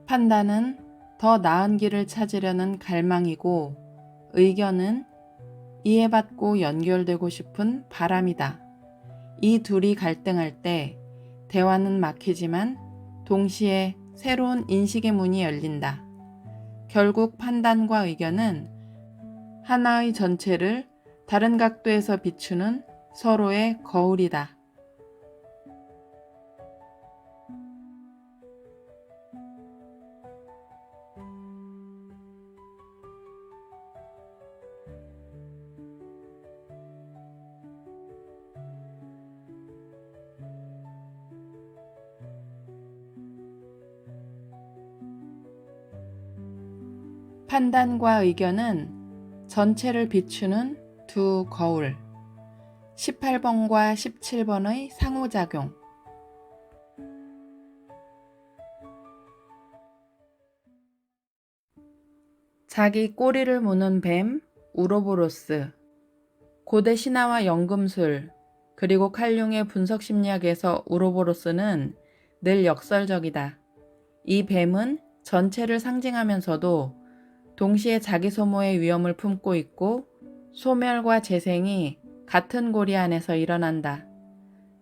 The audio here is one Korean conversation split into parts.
판단은 더 나은 길을 찾으려는 갈망이고, 의견은 이해받고 연결되고 싶은 바람이다. 이 둘이 갈등할 때 대화는 막히지만 동시에 새로운 인식의 문이 열린다. 결국 판단과 의견은 하나의 전체를 다른 각도에서 비추는 서로의 거울이다. 판단과 의견은 전체를 비추는 두 거울. 18번과 17번의 상호작용. 자기 꼬리를 무는 뱀, 우로보로스. 고대 신화와 연금술, 그리고 칼융의 분석심리학에서 우로보로스는 늘 역설적이다. 이 뱀은 전체를 상징하면서도 동시에 자기 소모의 위험을 품고 있고 소멸과 재생이 같은 고리 안에서 일어난다.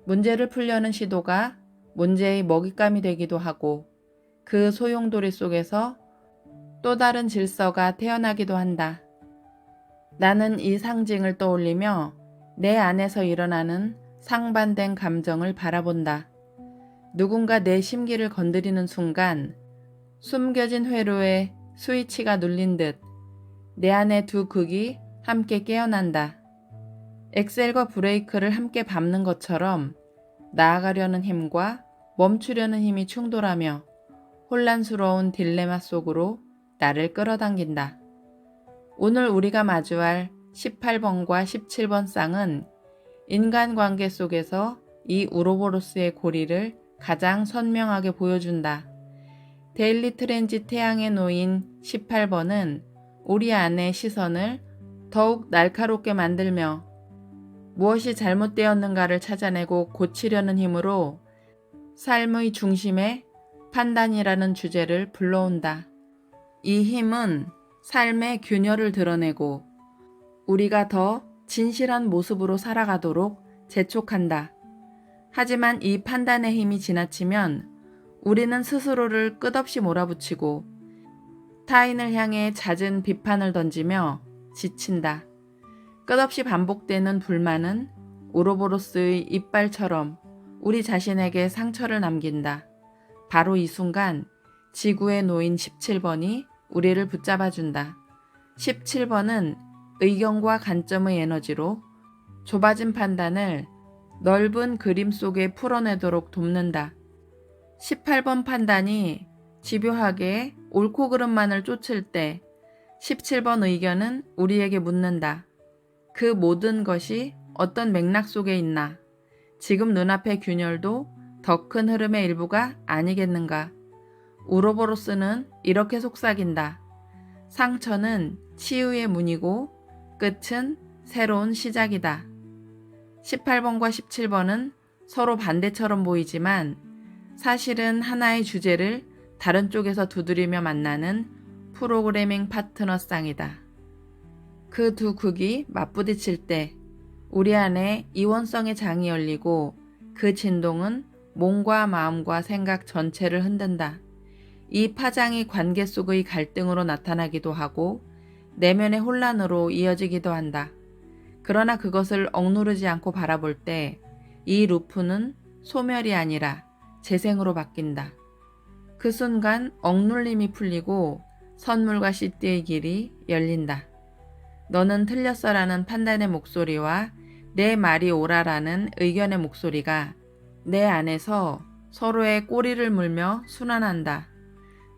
문제를 풀려는 시도가 문제의 먹잇감이 되기도 하고 그 소용돌이 속에서 또 다른 질서가 태어나기도 한다. 나는 이 상징을 떠올리며 내 안에서 일어나는 상반된 감정을 바라본다. 누군가 내 심기를 건드리는 순간 숨겨진 회로에 스위치가 눌린 듯 내 안의 두 극이 함께 깨어난다. 엑셀과 브레이크를 함께 밟는 것처럼 나아가려는 힘과 멈추려는 힘이 충돌하며 혼란스러운 딜레마 속으로 나를 끌어당긴다. 오늘 우리가 마주할 18번과 17번 쌍은 인간관계 속에서 이 우로보로스의 고리를 가장 선명하게 보여준다. 데일리 트랜짓 태양에 놓인 18번은 우리 안의 시선을 더욱 날카롭게 만들며 무엇이 잘못되었는가를 찾아내고 고치려는 힘으로 삶의 중심에 판단이라는 주제를 불러온다. 이 힘은 삶의 균열을 드러내고 우리가 더 진실한 모습으로 살아가도록 재촉한다. 하지만 이 판단의 힘이 지나치면 우리는 스스로를 끝없이 몰아붙이고 타인을 향해 잦은 비판을 던지며 지친다. 끝없이 반복되는 불만은 우로보로스의 이빨처럼 우리 자신에게 상처를 남긴다. 바로 이 순간 지구에 놓인 17번이 우리를 붙잡아준다. 17번은 의견과 관점의 에너지로 좁아진 판단을 넓은 그림 속에 풀어내도록 돕는다. 18번 판단이 집요하게 옳고 그름만을 쫓을 때 17번 의견은 우리에게 묻는다. 그 모든 것이 어떤 맥락 속에 있나? 지금 눈앞의 균열도 더 큰 흐름의 일부가 아니겠는가? 우로보로스는 이렇게 속삭인다. 상처는 치유의 문이고 끝은 새로운 시작이다. 18번과 17번은 서로 반대처럼 보이지만 사실은 하나의 주제를 다른 쪽에서 두드리며 만나는 프로그래밍 파트너 쌍이다. 그 두 극이 맞부딪힐 때 우리 안에 이원성의 장이 열리고 그 진동은 몸과 마음과 생각 전체를 흔든다. 이 파장이 관계 속의 갈등으로 나타나기도 하고 내면의 혼란으로 이어지기도 한다. 그러나 그것을 억누르지 않고 바라볼 때 이 루프는 소멸이 아니라 재생으로 바뀐다. 그 순간 억눌림이 풀리고 선물과 씨띠의 길이 열린다. 너는 틀렸어라는 판단의 목소리와 내 말이 옳아라는 의견의 목소리가 내 안에서 서로의 꼬리를 물며 순환한다.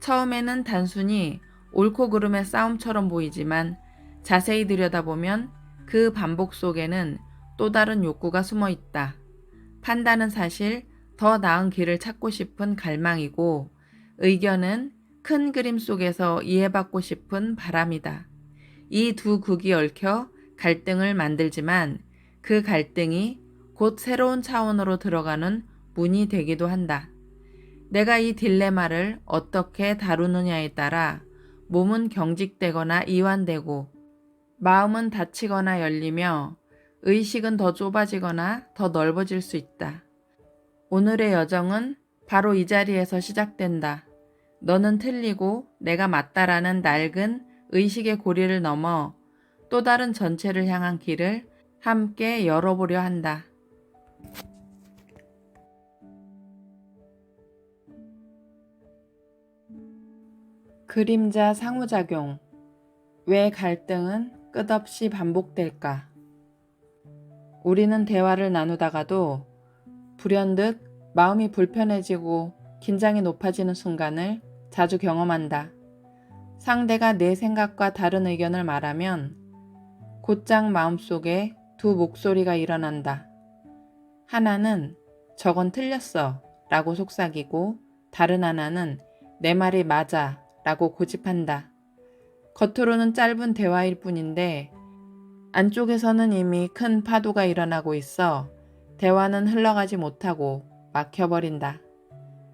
처음에는 단순히 옳고 그름의 싸움처럼 보이지만 자세히 들여다보면 그 반복 속에는 또 다른 욕구가 숨어 있다. 판단은 사실 더 나은 길을 찾고 싶은 갈망이고 의견은 큰 그림 속에서 이해받고 싶은 바람이다. 이 두 극이 얽혀 갈등을 만들지만 그 갈등이 곧 새로운 차원으로 들어가는 문이 되기도 한다. 내가 이 딜레마를 어떻게 다루느냐에 따라 몸은 경직되거나 이완되고 마음은 닫히거나 열리며 의식은 더 좁아지거나 더 넓어질 수 있다. 오늘의 여정은 바로 이 자리에서 시작된다. 너는 틀리고 내가 맞다라는 낡은 의식의 고리를 넘어 또 다른 전체를 향한 길을 함께 열어보려 한다. 그림자 상호작용. 왜 갈등은 끝없이 반복될까? 우리는 대화를 나누다가도 불현듯 마음이 불편해지고 긴장이 높아지는 순간을 자주 경험한다. 상대가 내 생각과 다른 의견을 말하면 곧장 마음속에 두 목소리가 일어난다. 하나는 저건 틀렸어 라고 속삭이고 다른 하나는 내 말이 맞아 라고 고집한다. 겉으로는 짧은 대화일 뿐인데 안쪽에서는 이미 큰 파도가 일어나고 있어 대화는 흘러가지 못하고 막혀버린다.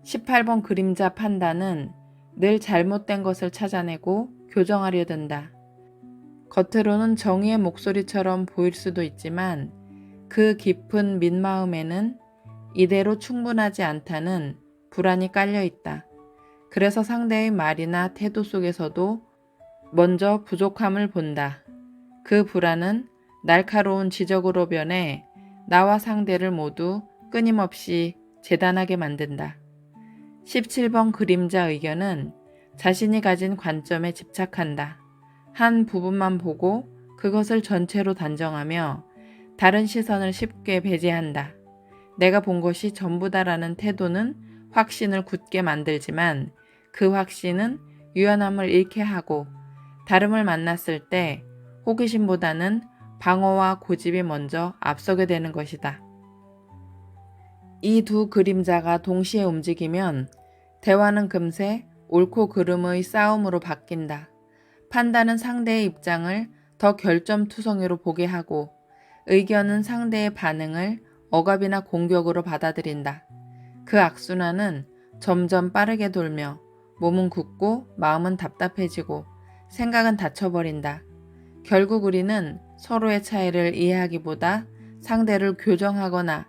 18번 그림자 판단은 늘 잘못된 것을 찾아내고 교정하려 든다. 겉으로는 정의의 목소리처럼 보일 수도 있지만 그 깊은 민마음에는 이대로 충분하지 않다는 불안이 깔려 있다. 그래서 상대의 말이나 태도 속에서도 먼저 부족함을 본다. 그 불안은 날카로운 지적으로 변해 나와 상대를 모두 끊임없이 재단하게 만든다. 17번 그림자 의견은 자신이 가진 관점에 집착한다. 한 부분만 보고 그것을 전체로 단정하며 다른 시선을 쉽게 배제한다. 내가 본 것이 전부다라는 태도는 확신을 굳게 만들지만 그 확신은 유연함을 잃게 하고 다름을 만났을 때 호기심보다는 방어와 고집이 먼저 앞서게 되는 것이다. 이 두 그림자가 동시에 움직이면 대화는 금세 옳고 그름의 싸움으로 바뀐다. 판단은 상대의 입장을 더 결점투성이로 보게 하고 의견은 상대의 반응을 억압이나 공격으로 받아들인다. 그 악순환은 점점 빠르게 돌며 몸은 굳고 마음은 답답해지고 생각은 닫혀버린다. 결국 우리는 서로의 차이를 이해하기보다 상대를 교정하거나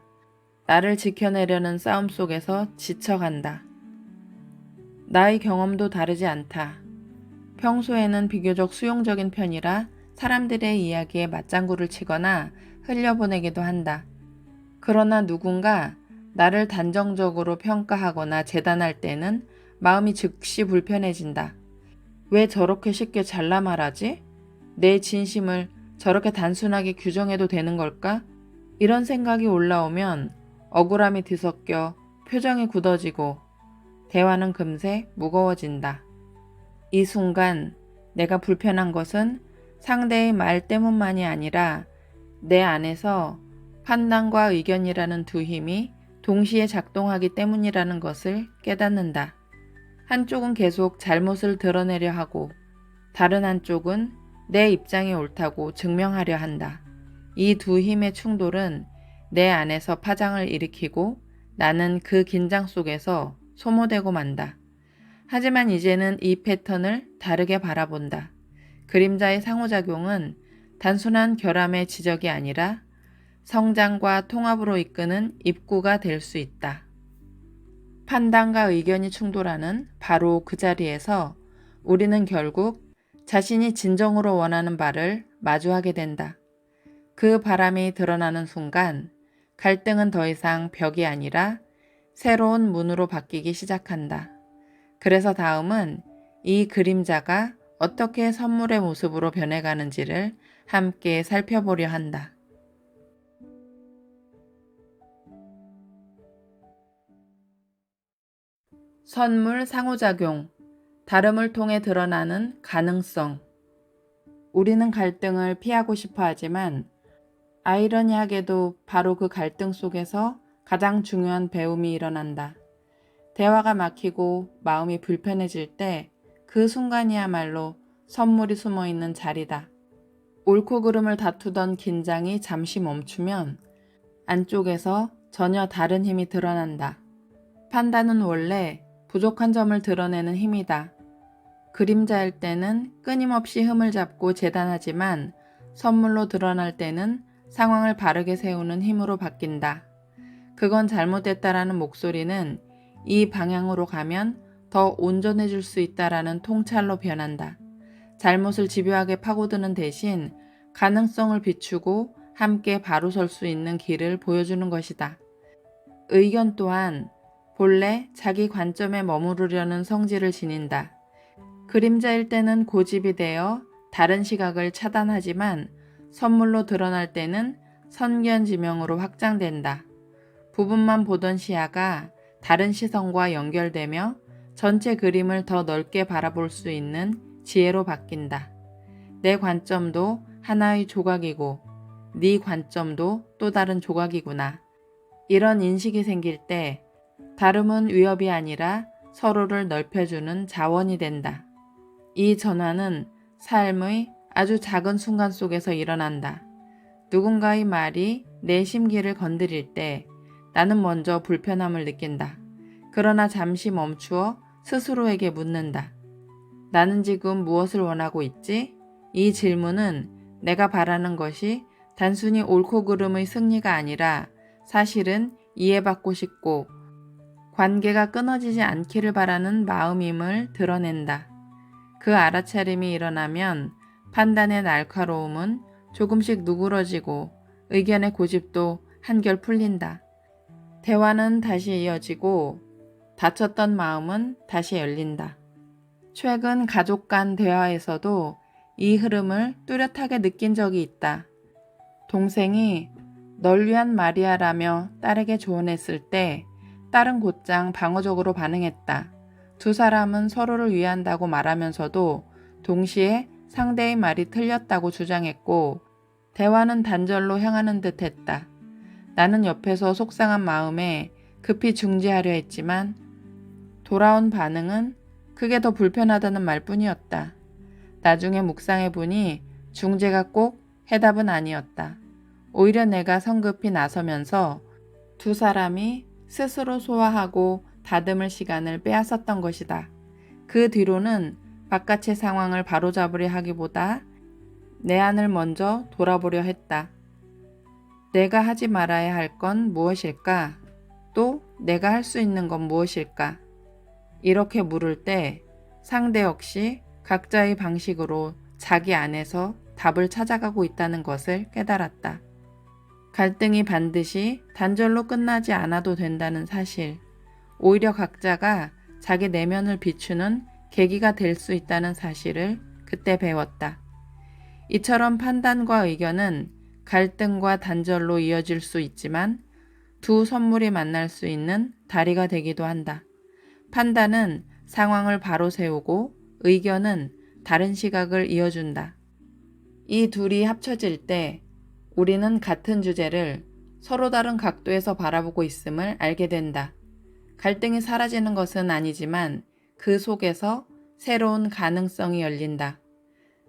나를 지켜내려는 싸움 속에서 지쳐간다. 나의 경험도 다르지 않다. 평소에는 비교적 수용적인 편이라 사람들의 이야기에 맞장구를 치거나 흘려보내기도 한다. 그러나 누군가 나를 단정적으로 평가하거나 재단할 때는 마음이 즉시 불편해진다. 왜 저렇게 쉽게 잘라 말하지? 내 진심을 저렇게 단순하게 규정해도 되는 걸까? 이런 생각이 올라오면 억울함이 뒤섞여 표정이 굳어지고 대화는 금세 무거워진다. 이 순간 내가 불편한 것은 상대의 말 때문만이 아니라 내 안에서 판단과 의견이라는 두 힘이 동시에 작동하기 때문이라는 것을 깨닫는다. 한쪽은 계속 잘못을 드러내려 하고 다른 한쪽은 내 입장이 옳다고 증명하려 한다. 이 두 힘의 충돌은 내 안에서 파장을 일으키고 나는 그 긴장 속에서 소모되고 만다. 하지만 이제는 이 패턴을 다르게 바라본다. 그림자의 상호작용은 단순한 결함의 지적이 아니라 성장과 통합으로 이끄는 입구가 될 수 있다. 판단과 의견이 충돌하는 바로 그 자리에서 우리는 결국 자신이 진정으로 원하는 바를 마주하게 된다. 그 바람이 드러나는 순간 갈등은 더 이상 벽이 아니라 새로운 문으로 바뀌기 시작한다. 그래서 다음은 이 그림자가 어떻게 선물의 모습으로 변해가는지를 함께 살펴보려 한다. 선물 상호작용, 다름을 통해 드러나는 가능성. 우리는 갈등을 피하고 싶어 하지만 아이러니하게도 바로 그 갈등 속에서 가장 중요한 배움이 일어난다. 대화가 막히고 마음이 불편해질 때 그 순간이야말로 선물이 숨어 있는 자리다. 옳고 그름을 다투던 긴장이 잠시 멈추면 안쪽에서 전혀 다른 힘이 드러난다. 판단은 원래 부족한 점을 드러내는 힘이다. 그림자일 때는 끊임없이 흠을 잡고 재단하지만 선물로 드러날 때는 상황을 바르게 세우는 힘으로 바뀐다. 그건 잘못됐다라는 목소리는 이 방향으로 가면 더 온전해질 수 있다라는 통찰로 변한다. 잘못을 집요하게 파고드는 대신 가능성을 비추고 함께 바로 설 수 있는 길을 보여주는 것이다. 의견 또한 본래 자기 관점에 머무르려는 성질을 지닌다. 그림자일 때는 고집이 되어 다른 시각을 차단하지만 선물로 드러날 때는 선견지명으로 확장된다. 부분만 보던 시야가 다른 시선과 연결되며 전체 그림을 더 넓게 바라볼 수 있는 지혜로 바뀐다. 내 관점도 하나의 조각이고 네 관점도 또 다른 조각이구나. 이런 인식이 생길 때 다름은 위협이 아니라 서로를 넓혀주는 자원이 된다. 이 전환은 삶의 아주 작은 순간 속에서 일어난다. 누군가의 말이 내 심기를 건드릴 때 나는 먼저 불편함을 느낀다. 그러나 잠시 멈추어 스스로에게 묻는다. 나는 지금 무엇을 원하고 있지? 이 질문은 내가 바라는 것이 단순히 옳고 그름의 승리가 아니라 사실은 이해받고 싶고 관계가 끊어지지 않기를 바라는 마음임을 드러낸다. 그 알아차림이 일어나면 판단의 날카로움은 조금씩 누그러지고 의견의 고집도 한결 풀린다. 대화는 다시 이어지고 닫혔던 마음은 다시 열린다. 최근 가족 간 대화에서도 이 흐름을 뚜렷하게 느낀 적이 있다. 동생이 널 위한 말이야라며 딸에게 조언했을 때 딸은 곧장 방어적으로 반응했다. 두 사람은 서로를 위한다고 말하면서도 동시에 상대의 말이 틀렸다고 주장했고 대화는 단절로 향하는 듯 했다. 나는 옆에서 속상한 마음에 급히 중지하려 했지만 돌아온 반응은 그게 더 불편하다는 말뿐이었다. 나중에 묵상해보니 중재가 꼭 해답은 아니었다. 오히려 내가 성급히 나서면서 두 사람이 스스로 소화하고 다듬을 시간을 빼앗았던 것이다. 그 뒤로는 바깥의 상황을 바로잡으려 하기보다 내 안을 먼저 돌아보려 했다. 내가 하지 말아야 할 건 무엇일까? 또 내가 할 수 있는 건 무엇일까? 이렇게 물을 때 상대 역시 각자의 방식으로 자기 안에서 답을 찾아가고 있다는 것을 깨달았다. 갈등이 반드시 단절로 끝나지 않아도 된다는 사실, 오히려 각자가 자기 내면을 비추는 계기가 될 수 있다는 사실을 그때 배웠다. 이처럼 판단과 의견은 갈등과 단절로 이어질 수 있지만 두 선물이 만날 수 있는 다리가 되기도 한다. 판단은 상황을 바로 세우고 의견은 다른 시각을 이어준다. 이 둘이 합쳐질 때 우리는 같은 주제를 서로 다른 각도에서 바라보고 있음을 알게 된다. 갈등이 사라지는 것은 아니지만 그 속에서 새로운 가능성이 열린다.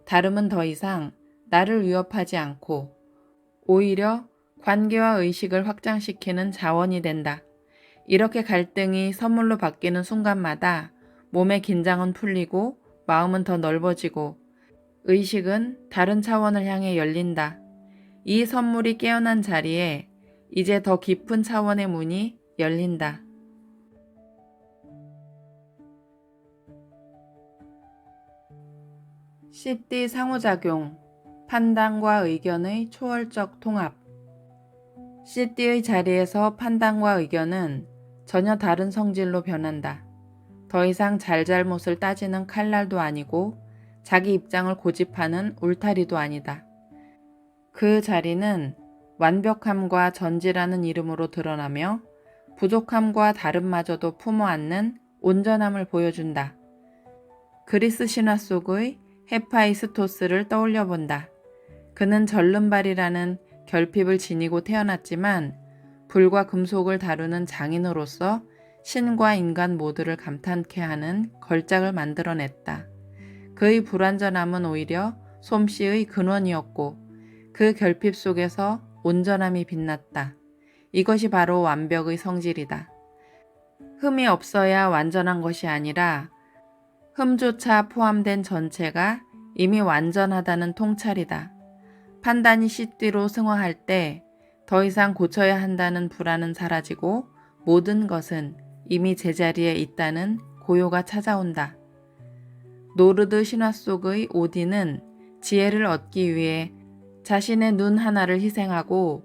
다름은 더 이상 나를 위협하지 않고 오히려 관계와 의식을 확장시키는 자원이 된다. 이렇게 갈등이 선물로 바뀌는 순간마다 몸의 긴장은 풀리고 마음은 더 넓어지고 의식은 다른 차원을 향해 열린다. 이 선물이 깨어난 자리에 이제 더 깊은 차원의 문이 열린다. CD 상호작용, 판단과 의견의 초월적 통합. CD의 자리에서 판단과 의견은 전혀 다른 성질로 변한다. 더 이상 잘잘못을 따지는 칼날도 아니고 자기 입장을 고집하는 울타리도 아니다. 그 자리는 완벽함과 전지라는 이름으로 드러나며 부족함과 다름마저도 품어안는 온전함을 보여준다. 그리스 신화 속의 헤파이스토스를 떠올려 본다. 그는 절름발이라는 결핍을 지니고 태어났지만 불과 금속을 다루는 장인으로서 신과 인간 모두를 감탄케 하는 걸작을 만들어냈다. 그의 불완전함은 오히려 솜씨의 근원이었고 그 결핍 속에서 온전함이 빛났다. 이것이 바로 완벽의 성질이다. 흠이 없어야 완전한 것이 아니라 흠조차 포함된 전체가 이미 완전하다는 통찰이다. 판단이 씨띠로 승화할 때 더 이상 고쳐야 한다는 불안은 사라지고 모든 것은 이미 제자리에 있다는 고요가 찾아온다. 노르드 신화 속의 오딘은 지혜를 얻기 위해 자신의 눈 하나를 희생하고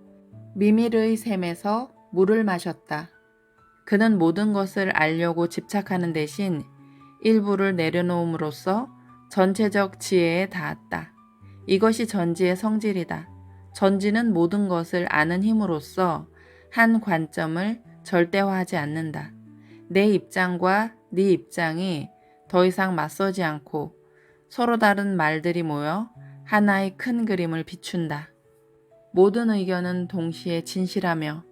미밀의 샘에서 물을 마셨다. 그는 모든 것을 알려고 집착하는 대신 일부를 내려놓음으로써 전체적 지혜에 닿았다. 이것이 전지의 성질이다. 전지는 모든 것을 아는 힘으로써 한 관점을 절대화하지 않는다. 내 입장과 네 입장이 더 이상 맞서지 않고 서로 다른 말들이 모여 하나의 큰 그림을 비춘다. 모든 의견은 동시에 진실하며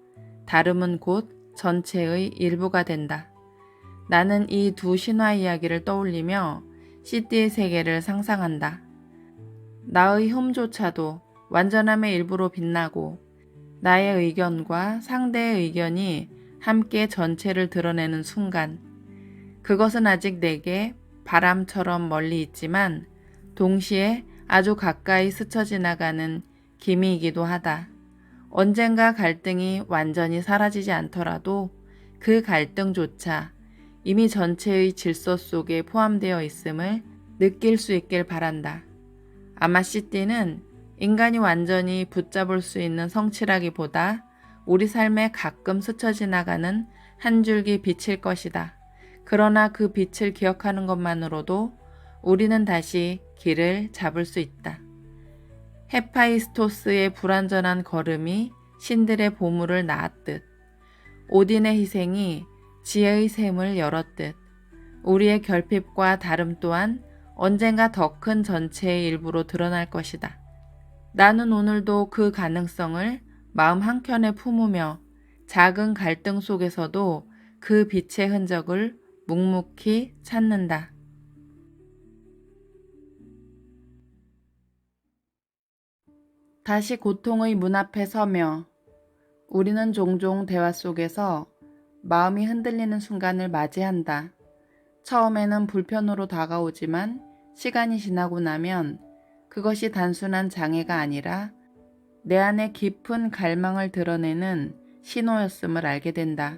다름은 곧 전체의 일부가 된다. 나는 이 두 신화 이야기를 떠올리며 씨띠의 세계를 상상한다. 나의 흠조차도 완전함의 일부로 빛나고 나의 의견과 상대의 의견이 함께 전체를 드러내는 순간, 그것은 아직 내게 바람처럼 멀리 있지만 동시에 아주 가까이 스쳐 지나가는 기미이기도 하다. 언젠가 갈등이 완전히 사라지지 않더라도 그 갈등조차 이미 전체의 질서 속에 포함되어 있음을 느낄 수 있길 바란다. 아마 씨띠는 인간이 완전히 붙잡을 수 있는 성취라기보다 우리 삶에 가끔 스쳐 지나가는 한 줄기 빛일 것이다. 그러나 그 빛을 기억하는 것만으로도 우리는 다시 길을 잡을 수 있다. 헤파이스토스의 불완전한 걸음이 신들의 보물을 낳았듯, 오딘의 희생이 지혜의 샘을 열었듯, 우리의 결핍과 다름 또한 언젠가 더 큰 전체의 일부로 드러날 것이다. 나는 오늘도 그 가능성을 마음 한켠에 품으며 작은 갈등 속에서도 그 빛의 흔적을 묵묵히 찾는다. 다시 고통의 문 앞에 서며 우리는 종종 대화 속에서 마음이 흔들리는 순간을 맞이한다. 처음에는 불편으로 다가오지만 시간이 지나고 나면 그것이 단순한 장애가 아니라 내 안의 깊은 갈망을 드러내는 신호였음을 알게 된다.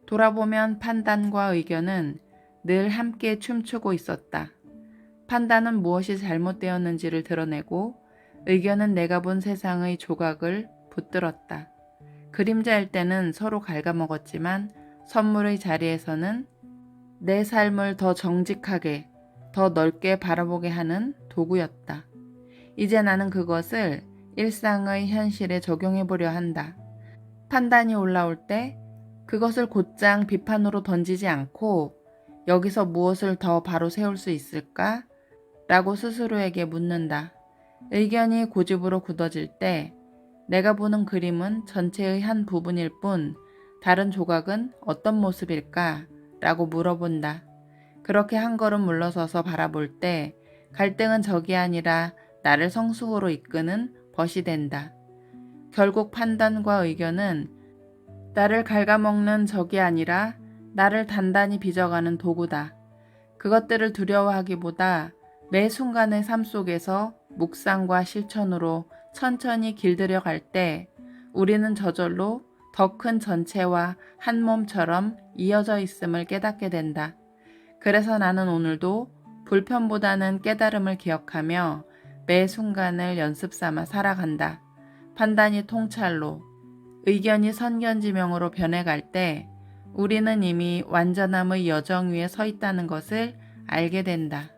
돌아보면 판단과 의견은 늘 함께 춤추고 있었다. 판단은 무엇이 잘못되었는지를 드러내고 의견은 내가 본 세상의 조각을 붙들었다. 그림자일 때는 서로 갉아먹었지만 선물의 자리에서는 내 삶을 더 정직하게, 더 넓게 바라보게 하는 도구였다. 이제 나는 그것을 일상의 현실에 적용해 보려 한다. 판단이 올라올 때 그것을 곧장 비판으로 던지지 않고 여기서 무엇을 더 바로 세울 수 있을까? 라고 스스로에게 묻는다. 의견이 고집으로 굳어질 때 내가 보는 그림은 전체의 한 부분일 뿐 다른 조각은 어떤 모습일까? 라고 물어본다. 그렇게 한 걸음 물러서서 바라볼 때 갈등은 적이 아니라 나를 성숙으로 이끄는 벗이 된다. 결국 판단과 의견은 나를 갉아먹는 적이 아니라 나를 단단히 빚어가는 도구다. 그것들을 두려워하기보다 매 순간의 삶 속에서 묵상과 실천으로 천천히 길들여 갈 때 우리는 저절로 더 큰 전체와 한 몸처럼 이어져 있음을 깨닫게 된다. 그래서 나는 오늘도 불편보다는 깨달음을 기억하며 매 순간을 연습 삼아 살아간다. 판단이 통찰로, 의견이 선견지명으로 변해갈 때 우리는 이미 완전함의 여정 위에 서 있다는 것을 알게 된다.